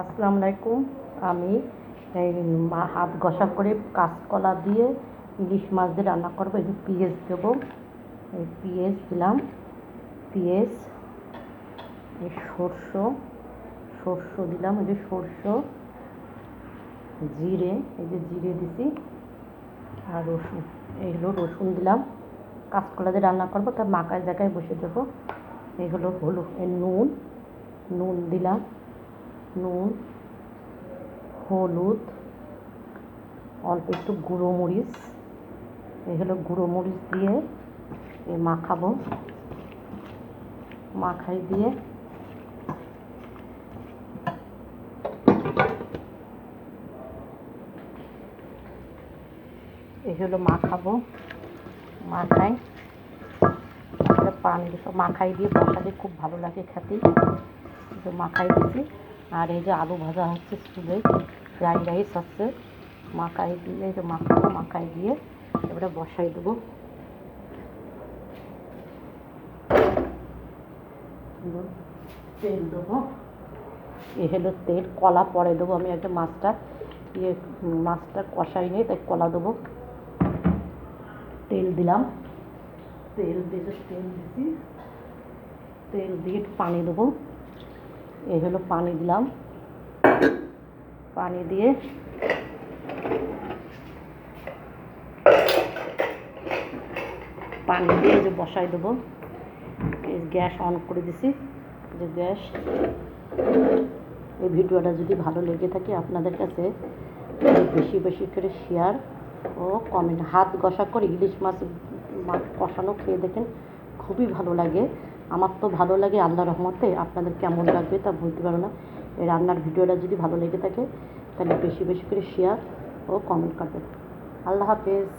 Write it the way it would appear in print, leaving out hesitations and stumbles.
আসসালামু আলাইকুম। আমি এই হাত ঘষা করে কাঁচকলা দিয়ে ইলিশ মাছ দিয়ে রান্না করবো। একটু পেঁয়াজ দেবো, এই পেঁয়াজ দিলাম, পেঁয়াজ, এই সর্ষ দিলাম, এই যে সর্ষ, জিরে, এই যে জিরে দিছি, আর রসুন, এই হলো রসুন দিলাম। কাঁচকলা দিয়ে রান্না করবো, তার মাখার জায়গায় বসে দেবো। এগুলো হলো নুন দিলাম, নুন, হলুদ, অল্প একটু গুঁড়ো মরিচ, এগুলো গুঁড়ো মরিচ দিয়ে মাখাবো। মাখাই দিয়ে এগুলো মাখাবো, মাখাই পানি সব মাখাই দিয়ে বসালে খুব ভালো লাগে খেতে। মাখাই দিছি। আর এই যে আলু ভাজা হচ্ছে চুলে, ফ্রাইড রাইস হচ্ছে, মাখাই দিয়ে এই যে মাখাবো, মাখাই দিয়ে এবারে বসাই দেবো। তেল দেবো, এ হলো তেল, কলা পরে দেবো। আমি একটা মাছটা কষাই নিয়ে তাই কলা দেবো। তেল দিলাম, তেল দিছি, তেল দিয়ে একটু পানি দেবো। এই হলো পানি দিলাম, পানি দিয়ে যে বসাই দেবো। গ্যাস অন করে দিছি, যে গ্যাস। এই ভিডিওটা যদি ভালো লেগে থাকে আপনাদের কাছে বেশি বেশি করে শেয়ার ও কমেন্ট। হাত ঘষা করে ইলিশ মাছ কষানো খেয়ে দেখেন, খুবই ভালো লাগে। আমার তো ভালো লাগে, আল্লাহ রহমতে। আপনাদের কেমন লাগবে তা বলতে পারো না। এই রান্নার ভিডিওটা যদি ভালো লেগে থাকে তাহলে বেশি বেশি করে শেয়ার ও কমেন্ট করবেন। আল্লাহ হাফেজ।